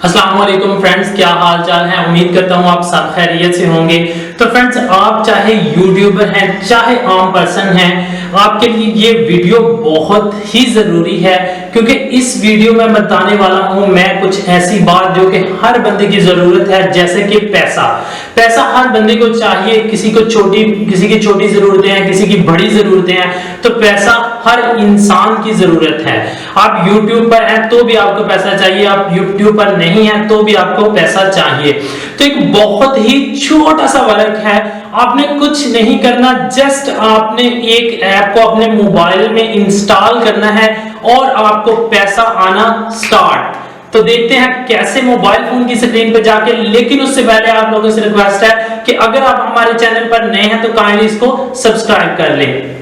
अस्सलाम वालेकुम फ्रेंड्स, क्या हाल चाल है। उम्मीद करता हूँ आप सब खैरियत से होंगे। तो फ्रेंड्स, आप चाहे यूट्यूबर हैं चाहे आम पर्सन हैं, आपके लिए ये वीडियो बहुत ही जरूरी है, क्योंकि इस वीडियो में बताने वाला हूँ मैं कुछ ऐसी बात जो कि हर बंदे की जरूरत है। जैसे कि पैसा पैसा हर बंदे को चाहिए। किसी की छोटी जरूरतें हैं, किसी की बड़ी जरूरतें हैं, तो पैसा हर इंसान की जरूरत है। आप यूट्यूब पर हैं तो भी आपको पैसा चाहिए, आप यूट्यूब पर नहीं है तो भी आपको पैसा चाहिए। तो एक बहुत ही छोटा सा वर्क है, आपने कुछ नहीं करना, जस्ट आपने एक ऐप को अपने मोबाइल में इंस्टॉल करना है और आपको पैसा आना स्टार्ट। तो देखते हैं कैसे मोबाइल फोन की स्क्रीन पे जाके। लेकिन उससे पहले आप लोगों से रिक्वेस्ट है कि अगर आप हमारे चैनल पर नए हैं तो काइंडली इसको सब्सक्राइब कर लें।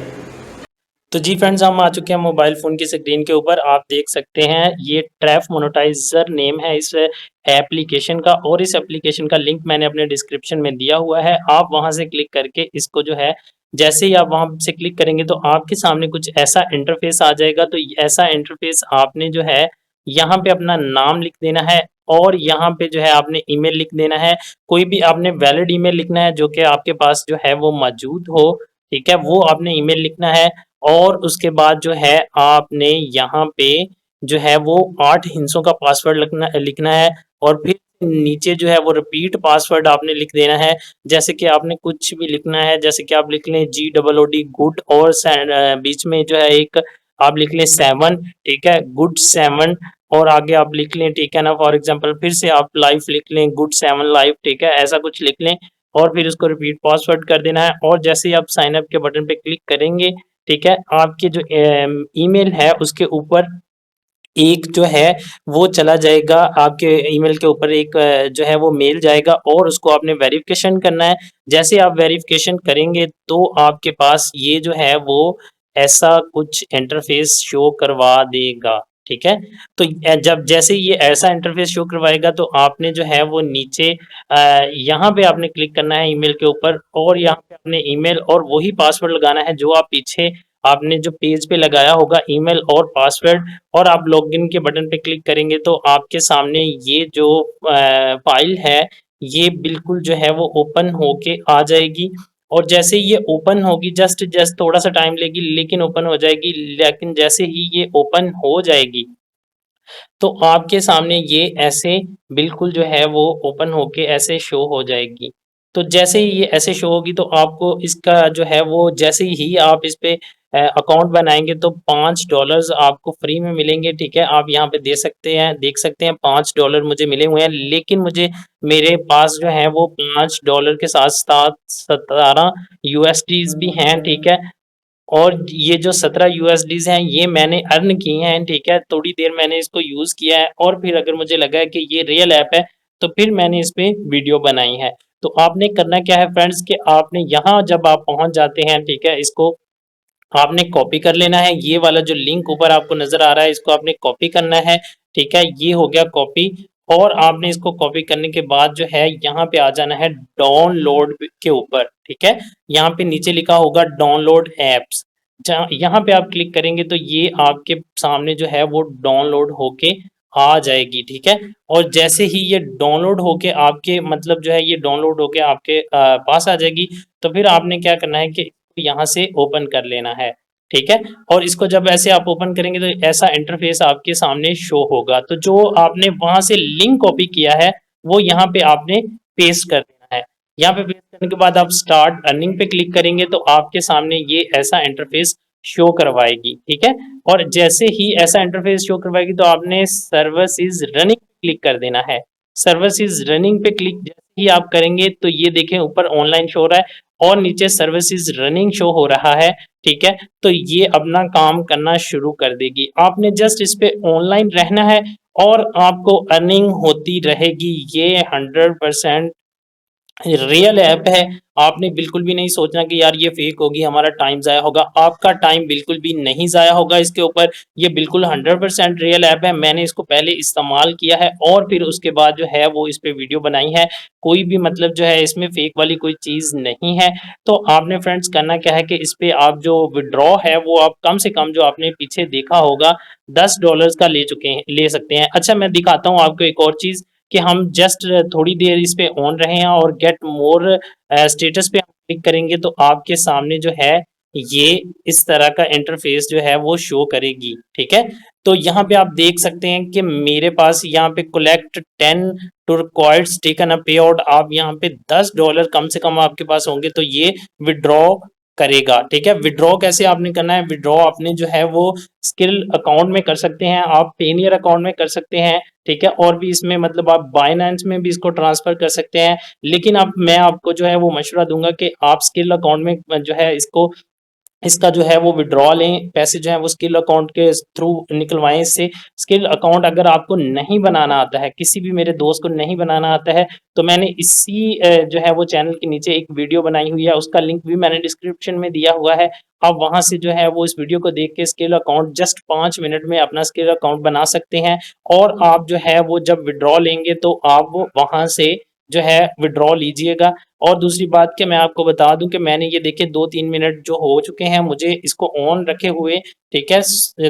तो जी फ्रेंड्स, हम आ चुके हैं मोबाइल फ़ोन की स्क्रीन के ऊपर। आप देख सकते हैं ये ट्रैफ मोनेटाइज़र नेम है इस एप्लीकेशन का, और इस एप्लीकेशन का लिंक मैंने अपने डिस्क्रिप्शन में दिया हुआ है। आप वहां से क्लिक करके इसको जो है, जैसे ही आप वहां से क्लिक करेंगे तो आपके सामने कुछ ऐसा इंटरफेस आ जाएगा। तो ऐसा इंटरफेस आपने जो है यहाँ पे अपना नाम लिख देना है, और यहाँ पे जो है आपने ईमेल लिख देना है। कोई भी आपने वैलिड ईमेल लिखना है जो कि आपके पास जो है वो मौजूद हो। ठीक है, वो आपने ईमेल लिखना है। और उसके बाद जो है आपने यहाँ पे जो है वो 8 हिंसों का पासवर्ड लिखना है, और फिर नीचे जो है वो रिपीट पासवर्ड आपने लिख देना है। जैसे कि आपने कुछ भी लिखना है, जैसे कि आप लिख लें GOOD गुड, और बीच में जो है एक आप लिख लें 7। ठीक है, गुड 7, और आगे आप लिख लें, ठीक है ना, फॉर एग्जांपल फिर से आप लाइफ लिख लें, गुड 7 लाइफ। ठीक है, ऐसा कुछ लिख लें और फिर उसको रिपीट पासवर्ड कर देना है। और जैसे ही आप साइन अप के बटन पे क्लिक करेंगे, ठीक है, आपके जो ईमेल है उसके ऊपर एक जो है वो चला जाएगा। आपके ईमेल के ऊपर एक जो है वो मेल जाएगा, और उसको आपने वेरिफिकेशन करना है। जैसे आप वेरिफिकेशन करेंगे तो आपके पास ये जो है वो ऐसा कुछ इंटरफेस शो करवा देगा। ठीक है, तो जब जैसे ये ऐसा इंटरफेस शो करवाएगा तो आपने जो है वो नीचे यहाँ पे आपने क्लिक करना है ईमेल के ऊपर, और यहाँ पे अपने ईमेल और वही पासवर्ड लगाना है जो आप पीछे आपने जो पेज पे लगाया होगा, ईमेल और पासवर्ड। और आप लॉगिन के बटन पे क्लिक करेंगे तो आपके सामने ये जो फाइल है ये बिल्कुल जो है वो ओपन होके आ जाएगी। और जैसे ही ये ओपन होगी, जस्ट जस्ट थोड़ा सा टाइम लेगी लेकिन ओपन हो जाएगी। लेकिन जैसे ही ये ओपन हो जाएगी तो आपके सामने ये ऐसे बिल्कुल जो है वो ओपन होके ऐसे शो हो जाएगी। तो जैसे ही ये ऐसे शो होगी तो आपको इसका जो है वो, जैसे ही आप इस पे अकाउंट बनाएँगे तो $5 आपको फ्री में मिलेंगे। ठीक है, आप यहाँ पे दे सकते हैं, देख सकते हैं $5 मुझे मिले हुए हैं, लेकिन मुझे मेरे पास जो है वो $5 के साथ-साथ 17 यूएसडीज़ भी हैं। ठीक है, और ये जो 17 यूएसडीज़ हैं ये मैंने अर्न किए हैं। ठीक है, थोड़ी देर मैंने इसको यूज़ किया है, और फिर अगर मुझे लगा है कि ये रियल ऐप है तो फिर मैंने इस पे वीडियो बनाई है। तो आपने करना क्या है फ्रेंड्स, कि आपने यहाँ जब आप पहुँच जाते हैं, ठीक है, इसको आपने कॉपी कर लेना है। ये वाला जो लिंक ऊपर आपको नज़र आ रहा है इसको आपने कॉपी करना है। ठीक है, ये हो गया कॉपी। और आपने इसको कॉपी करने के बाद जो है यहाँ पे आ जाना है डाउनलोड के ऊपर। ठीक है, यहाँ पे नीचे लिखा होगा डाउनलोड ऐप्स। जहाँ यहाँ पे आप क्लिक करेंगे तो ये आपके सामने जो है वो डाउनलोड होके आ जाएगी। ठीक है, और जैसे ही ये डाउनलोड होके आपके मतलब जो है ये डाउनलोड होके आपके पास आ जाएगी, तो फिर आपने क्या करना है कि यहाँ से ओपन कर लेना है। ठीक है, और इसको जब ऐसे आप ओपन करेंगे तो ऐसा इंटरफेस आपके सामने शो होगा। तो जो आपने वहां से लिंक कॉपी किया है वो यहाँ पे आपने पेस्ट कर देना है। यहाँ पे पेस्ट करने के बाद आप स्टार्ट अर्निंग पे क्लिक करेंगे तो आपके सामने ये ऐसा इंटरफेस शो करवाएगी। ठीक है, और जैसे ही ऐसा इंटरफेस शो करवाएगी तो आपने सर्विस इज रनिंग क्लिक कर देना है। सर्विस इज रनिंग पे क्लिक जैसे ही आप करेंगे तो ये देखें ऊपर ऑनलाइन शो हो रहा है और नीचे सर्विसेज रनिंग शो हो रहा है। ठीक है, तो ये अपना काम करना शुरू कर देगी। आपने जस्ट इस पे ऑनलाइन रहना है और आपको अर्निंग होती रहेगी। ये 100% रियल ऐप है। आपने बिल्कुल भी नहीं सोचना कि यार ये फेक होगी, हमारा टाइम ज़ाया होगा। आपका टाइम बिल्कुल भी नहीं ज़ाया होगा इसके ऊपर। ये बिल्कुल 100% रियल ऐप है। मैंने इसको पहले इस्तेमाल किया है और फिर उसके बाद जो है वो इस पे वीडियो बनाई है। कोई भी मतलब जो है इसमें फेक वाली कोई चीज़ नहीं है। तो आपने फ्रेंड्स करना क्या है कि इस पे आप जो विथड्रॉ है वो आप कम से कम जो आपने पीछे देखा होगा $10 का ले सकते हैं। अच्छा, मैं दिखाता हूँ आपको एक और चीज़। कि हम जस्ट थोड़ी देर इस पे ऑन रहे हैं और गेट मोर स्टेटस पे हम क्लिक करेंगे तो आपके सामने जो है ये इस तरह का इंटरफेस जो है वो शो करेगी, ठीक है। तो यहाँ पे आप देख सकते हैं कि मेरे पास यहाँ पे कलेक्ट 10 टुर्कॉइड्स टेकन अ पे आउट, आप यहाँ पे $10 कम से कम आपके पास होंगे तो ये विड्रॉ करेगा, ठीक है। विड्रॉ कैसे आपने करना है, विड्रॉ आपने जो है वो स्किल अकाउंट में कर सकते हैं, आप पेनियर अकाउंट में कर सकते हैं, ठीक है। और भी इसमें मतलब आप बाइनेंस में भी इसको ट्रांसफर कर सकते हैं, लेकिन अब मैं आपको जो है वो मशवरा दूंगा कि आप स्किल अकाउंट में जो है इसका जो है वो विड्रॉ लें, पैसे जो है वो स्किल अकाउंट के थ्रू निकलवाएं इससे। स्किल अकाउंट अगर आपको नहीं बनाना आता है, किसी भी मेरे दोस्त को नहीं बनाना आता है, तो मैंने इसी जो है वो चैनल के नीचे एक वीडियो बनाई हुई है, उसका लिंक भी मैंने डिस्क्रिप्शन में दिया हुआ है। आप वहां से जो है वो इस वीडियो को देख के स्किल अकाउंट जस्ट 5 मिनट में अपना स्किल अकाउंट बना सकते हैं। और आप जो है वो जब विड्रॉ लेंगे तो आप वो वहां से जो है विड्रॉ लीजिएगा। और दूसरी बात कि मैं आपको बता दूं कि मैंने ये देखे 2-3 मिनट जो हो चुके हैं मुझे इसको ऑन रखे हुए, ठीक है।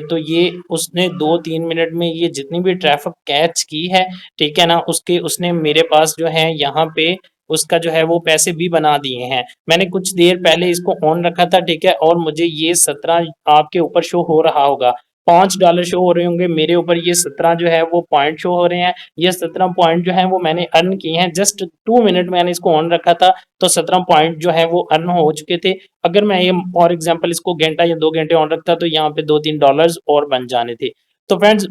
तो ये उसने 2-3 मिनट में ये जितनी भी ट्रैफिक कैच की है, ठीक है ना, उसके उसने मेरे पास जो है यहाँ पे उसका जो है वो पैसे भी बना दिए हैं। मैंने कुछ देर पहले इसको ऑन रखा था, ठीक है, और मुझे ये 17 आपके ऊपर शो हो रहा होगा, $5 शो हो रहे होंगे मेरे ऊपर, ये 17 जो है वो पॉइंट शो हो रहे हैं। ये 17 पॉइंट जो है वो मैंने अर्न किए हैं, जस्ट 2 मिनट मैंने इसको ऑन रखा था तो 17 पॉइंट जो है वो अर्न हो चुके थे। अगर मैं ये फॉर एग्जांपल इसको घंटा या 2 घंटे ऑन रखता तो यहाँ पे $2-3 और बन जाने थे। तो फ्रेंड्स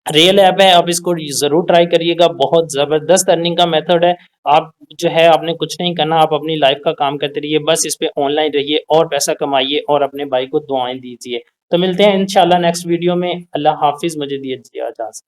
रियल ऐप है, आप इसको जरूर ट्राई करिएगा, बहुत जबरदस्त अर्निंग का मेथड है। आप जो है आपने कुछ नहीं करना, आप अपनी लाइफ का काम करते रहिए, बस इस पे ऑनलाइन रहिए और पैसा कमाइए और अपने भाई को दुआएं दीजिए। तो मिलते हैं इंशाल्लाह नेक्स्ट वीडियो में। अल्लाह हाफिज, मुझे दिया इजाज़त।